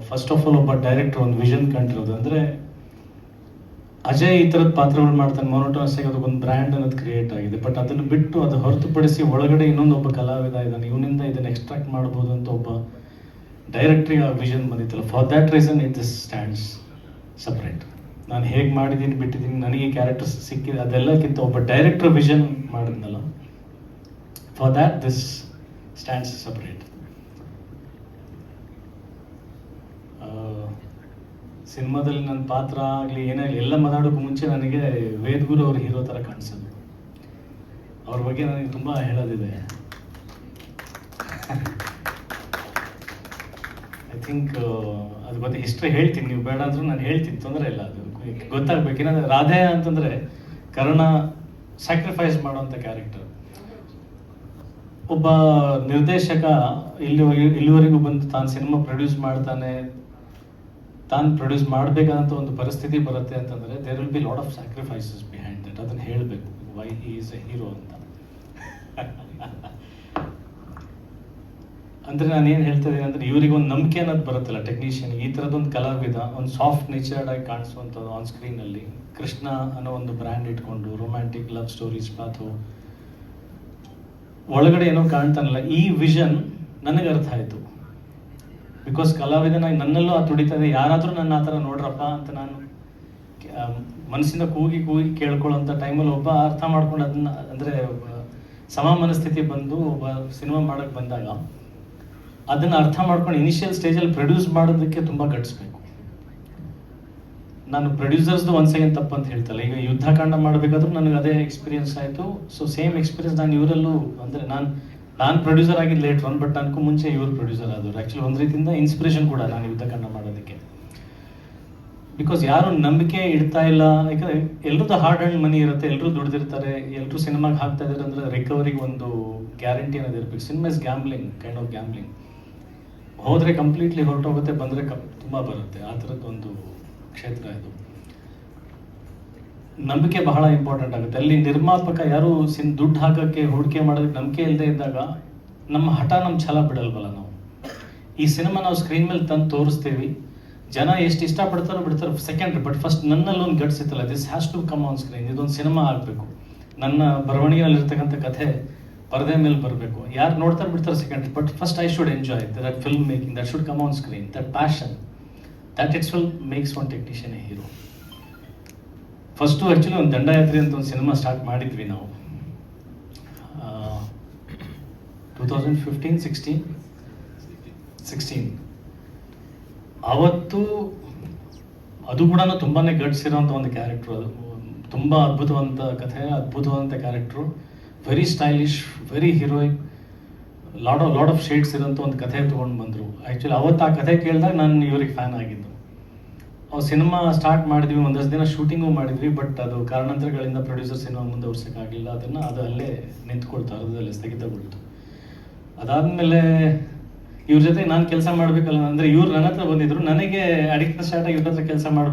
First of all ಒಬ್ಬ director ಒಂದು vision ಕಂಡಿರೋದು ಅಂದರೆ ಅಜಯ್ ಈ ಥರದ ಪಾತ್ರಗಳು ಮಾಡ್ತಾನೆ, ಮೊನೋಟೋನಸ್ ಆಗಿ ಅದಕ್ಕೊಂದು ಬ್ರ್ಯಾಂಡ್ ಅನ್ನೋದು ಕ್ರಿಯೇಟ್ ಆಗಿದೆ. ಬಟ್ ಅದನ್ನು ಬಿಟ್ಟು ಅದು ಹೊರತುಪಡಿಸಿ ಒಳಗಡೆ ಇನ್ನೊಂದು ಒಬ್ಬ ಕಲಾವಿದ ಇದ್ದಾನೆ, ಇವನಿಂದ ಇದನ್ನು ಎಕ್ಸ್ಟ್ರಾಕ್ಟ್ ಮಾಡ್ಬೋದು ಅಂತ ಒಬ್ಬ ಡೈರೆಕ್ಟ್ರಿಗೆ ಆ ವಿಷನ್ ಬಂದಿತ್ತಲ್ಲ. For that reason it this stands separate. ನಾನು ಹೇಗೆ ಮಾಡಿದ್ದೀನಿ ಬಿಟ್ಟಿದ್ದೀನಿ, ನನಗೆ ಕ್ಯಾರೆಕ್ಟರ್ಸ್ ಸಿಕ್ಕಿದೆ ಅದೆಲ್ಲಕ್ಕಿಂತ ಒಬ್ಬ ಡೈರೆಕ್ಟರ್ ವಿಷನ್ ಮಾಡಿದ್ನಲ್ಲ, for that this stands separate. ಸಿನಿಮಾದಲ್ಲಿ ನನ್ನ ಪಾತ್ರ ಆಗಲಿ ಏನೇ ಆಗಲಿ ಎಲ್ಲ ಮಾತಾಡೋಕ್ಕೂ ಮುಂಚೆ ನನಗೆ ವೇದಗುರು ಅವ್ರ ಹೀರೋ ಥರ ಕಾಣಿಸೋದು. ಅವ್ರ ಬಗ್ಗೆ ನನಗೆ ತುಂಬ ಹೇಳೋದಿದೆ. ಐ ಥಿಂಕ್ ಅದ್ರ ಬಗ್ಗೆ ಹಿಸ್ಟ್ರಿ ಹೇಳ್ತೀನಿ, ನೀವು ಬೇಡ ಅಂದ್ರೂ ನಾನು ಹೇಳ್ತೀನಿ, ತೊಂದರೆ ಇಲ್ಲ. ಅದು ಗೊತ್ತಾಗ್ಬೇಕು. ಏನಂದರೆ ರಾಧೆ ಅಂತಂದರೆ ಕರ್ಣ ಸ್ಯಾಕ್ರಿಫೈಸ್ ಮಾಡೋವಂಥ ಕ್ಯಾರೆಕ್ಟರ್. ಒಬ್ಬ ನಿರ್ದೇಶಕ ಇಲ್ಲಿವರೆಗೂ ಬಂದು ತಾನು ಸಿನಿಮಾ ಪ್ರೊಡ್ಯೂಸ್ ಮಾಡ್ತಾನೆ, ತಾನು ಪ್ರೊಡ್ಯೂಸ್ ಮಾಡಬೇಕಾದಂಥ ಒಂದು ಪರಿಸ್ಥಿತಿ ಬರುತ್ತೆ ಅಂತಂದರೆ there will be lot of sacrifices behind that. ಅದನ್ನು ಹೇಳಬೇಕು why he is a hero ಅಂತ. ಅಂದರೆ ನಾನು ಏನು ಹೇಳ್ತಾ ಇದ್ದೀನಿ ಅಂದರೆ ಇವರಿಗೆ ಒಂದು ನಂಬಿಕೆ ಅನ್ನೋದು ಬರುತ್ತಲ್ಲ ಟೆಕ್ನಿಷಿಯನ್, ಈ ಥರದೊಂದು ಕಲಾವಿದ ಒಂದು ಸಾಫ್ಟ್ ನೇಚರ್ಡ್ ಆಗಿ ಕಾಣಿಸುವಂಥದ್ದು ಆನ್ ಸ್ಕ್ರೀನಲ್ಲಿ. ಕೃಷ್ಣ ಅನ್ನೋ ಒಂದು ಬ್ರ್ಯಾಂಡ್ ಇಟ್ಕೊಂಡು ರೊಮ್ಯಾಂಟಿಕ್ ಲವ್ ಸ್ಟೋರೀಸ್ ಪಾತು ಒಳಗಡೆ ಏನೋ ಕಾಣ್ತಾನಲ್ಲ, ಈ ವಿಷನ್ ನನಗೆ ಅರ್ಥ ಆಯಿತು. ಬಿಕಾಸ್ ಕಲಾವಿದನಾಗಿ ನನ್ನಲ್ಲೂ ಅದು ತುಡಿತಾ ಇದೆ. ಯಾರಾದರೂ ನನ್ನ ಆ ಥರ ನೋಡ್ರಪ್ಪ ಅಂತ ನಾನು ಮನಸ್ಸಿಂದ ಕೂಗಿ ಕೇಳ್ಕೊಳ್ಳೋಂಥ ಟೈಮಲ್ಲಿ ಒಬ್ಬ ಅರ್ಥ ಮಾಡ್ಕೊಂಡು ಅದನ್ನ ಅಂದರೆ ಸಮ ಮನಸ್ಥಿತಿ ಬಂದು ಒಬ್ಬ ಸಿನಿಮಾ ಮಾಡೋಕ್ಕೆ ಬಂದಾಗ ಅದನ್ನು ಅರ್ಥ ಮಾಡ್ಕೊಂಡು ಇನಿಷಿಯಲ್ ಸ್ಟೇಜಲ್ಲಿ ಪ್ರೊಡ್ಯೂಸ್ ಮಾಡೋದಕ್ಕೆ ತುಂಬ ಗಟ್ಟಿಸ್ಬೇಕು. ನಾನು ಪ್ರೊಡ್ಯೂಸರ್ಸ್ದು ಒಂದು ಸೆಕೆಂಡ್ ತಪ್ಪು ಅಂತ ಹೇಳ್ತಲ್ಲ. ಈಗ ಯುದ್ಧಕಾಂಡ ಮಾಡಬೇಕಾದ್ರೂ ನನಗೆ ಅದೇ ಎಕ್ಸ್ಪೀರಿಯನ್ಸ್ ಆಯಿತು. ಸೊ ಸೇಮ್ ಎಕ್ಸ್ಪೀರಿಯನ್ಸ್ ನಾನು ಇವರಲ್ಲೂ, ಅಂದರೆ ನಾನು ಪ್ರೊಡ್ಯೂಸರ್ ಆಗಿದ್ದು ಲೇಟ್ ಒನ್, ಬಟ್ ನನಗೂ ಮುಂಚೆ ಇವರು ಪ್ರೊಡ್ಯೂಸರ್ ಆದರು. ಆ್ಯಕ್ಚುಲಿ ಒಂದು ರೀತಿಯಿಂದ ಇನ್ಸ್ಪಿರೇಷನ್ ಕೂಡ ನಾನು ಯುದ್ಧಕಾಂಡ ಮಾಡೋದಕ್ಕೆ. ಬಿಕಾಸ್ ಯಾರು ನಂಬಿಕೆ ಇಡ್ತಾ ಇಲ್ಲ, ಯಾಕಂದರೆ ಎಲ್ಲರದ್ದು ಹಾರ್ಡ್ ಆ್ಯಂಡ್ ಮನಿ ಇರುತ್ತೆ, ಎಲ್ಲರೂ ದುಡ್ದಿರ್ತಾರೆ, ಎಲ್ಲರೂ ಸಿನಿಮಾಗೆ ಹಾಕ್ತಾ ಇದ್ದಾರೆ ಅಂದರೆ ರಿಕವರಿಗೆ ಒಂದು ಗ್ಯಾರಂಟಿ ಅನ್ನೋದು ಇರಬೇಕು. Cinema is gambling, kind of gambling. ಹೋದರೆ ಕಂಪ್ಲೀಟ್ಲಿ ಹೊರಟೋಗುತ್ತೆ, ಬಂದರೆ ತುಂಬ ಬರುತ್ತೆ. ಆ ಥರದ್ದೊಂದು ಕ್ಷೇತ್ರ ಇದು. ನಂಬಿಕೆ ಬಹಳ ಇಂಪಾರ್ಟೆಂಟ್ ಆಗುತ್ತೆ. ಅಲ್ಲಿ ನಿರ್ಮಾಪಕ ಯಾರು ದುಡ್ಡು ಹಾಕೋಕ್ಕೆ ಹೂಡಿಕೆ ಮಾಡೋದಕ್ಕೆ ನಂಬಿಕೆ ಇಲ್ಲದೆ ಇದ್ದಾಗ ನಮ್ಮ ಹಠ, ನಮ್ಮ ಛಲ ಬಿಡಲ್ವಲ್ಲ ನಾವು. ಈ ಸಿನಿಮಾ ನಾವು ಸ್ಕ್ರೀನ್ ಮೇಲೆ ತಂದು ತೋರಿಸ್ತೀವಿ, ಜನ ಎಷ್ಟು ಇಷ್ಟಪಡ್ತಾರೋ ಬಿಡ್ತಾರೋ ಸೆಕೆಂಡ್ರಿ, ಬಟ್ ಫಸ್ಟ್ ನನ್ನಲ್ಲಿ ಒಂದು ಗಟ್ಸ್ ಇತ್ತಲ್ಲ, this has to come on screen. ಇದೊಂದು ಸಿನಿಮಾ ಆಗಬೇಕು, ನನ್ನ ಬರವಣಿಗೆಯಲ್ಲಿರ್ತಕ್ಕಂಥ ಕಥೆ ಪರದೆ ಮೇಲೆ ಬರಬೇಕು. ಯಾರು ನೋಡ್ತಾರೆ ಬಿಡ್ತಾರೆ secondary, but first I should enjoy that film making, that should come on screen, that passion, that it's will makes one technician A hero. First actually ಒಂದು ದಂಡಯಾತ್ರೆ ಅಂತ ಒಂದು ಸಿನಿಮಾ ಸ್ಟಾರ್ಟ್ ಮಾಡಿದ್ವಿ ನಾವು 2015-16 ಅವತ್ತು. ಅದು ಕೂಡ ತುಂಬಾ ಗಟ್ಸಿರೋಂಥ ಒಂದು ಕ್ಯಾರೆಕ್ಟ್ರು. ಅದು ತುಂಬ ಅದ್ಭುತವಂತ ಕಥೆ, ಅದ್ಭುತವಂತ character, very stylish, very heroic, lot of shades ಇರೋಂಥ ಒಂದು ಕಥೆ ತೊಗೊಂಡು ಬಂದರು. ಆ್ಯಕ್ಚುಲಿ ಅವತ್ತು ಆ ಕಥೆ ಕೇಳಿದಾಗ ನಾನು ಇವ್ರಿಗೆ ಫ್ಯಾನ್ ಆಗಿದ್ದು. ಅವ್ರು ಸಿನಿಮಾ ಸ್ಟಾರ್ಟ್ ಮಾಡಿದ್ವಿ, ಒಂದಷ್ಟು ದಿನ ಶೂಟಿಂಗು ಮಾಡಿದ್ವಿ, ಬಟ್ ಅದು ಕಾರಣಾಂತರಗಳಿಂದ ಪ್ರೊಡ್ಯೂಸರ್ ಸಿನಿಮಾ ಮುಂದುವರ್ಸೋಕ್ಕಾಗಲಿಲ್ಲ. ಅದು ಅಲ್ಲೇ ನಿಂತ್ಕೊಳ್ತು, ಅರ್ಧದಲ್ಲೇ ಸ್ಥಗಿತಗೊಳ್ತು. ಅದಾದಮೇಲೆ ಇವ್ರ ಜೊತೆ ನಾನು ಕೆಲಸ ಮಾಡಬೇಕಲ್ಲ, ಅಂದರೆ ಇವ್ರು ನನ್ನ ಹತ್ರ ಬಂದಿದ್ರು, ನನಗೆ ಅಡಿಕ್ಟ್ ಸ್ಟಾರ್ಟ್ ಆಗಿ ಇವ್ರ ಹತ್ರ ಕೆಲಸ ಮಾಡಬೇಕು